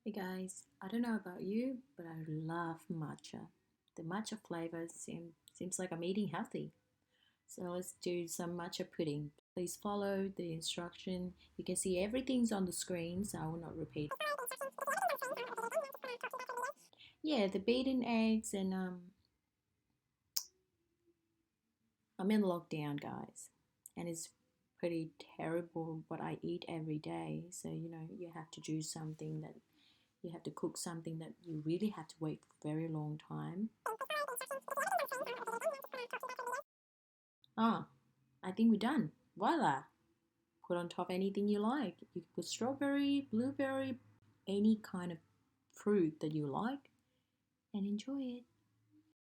Hey guys, I don't know about you, but I love matcha. The matcha flavor seems like I'm eating healthy. So let's do some matcha pudding. Please follow the instruction. You can see everything's on the screen, so I will not repeat. Yeah, the beaten eggs and I'm in lockdown, guys, and it's pretty terrible what I eat every day. So you have to do something that you have to cook something that you really have to wait for a very long time. Ah, I think we're done. Voila! Put on top anything you like. You can put strawberry, blueberry, any kind of fruit that you like, and enjoy it.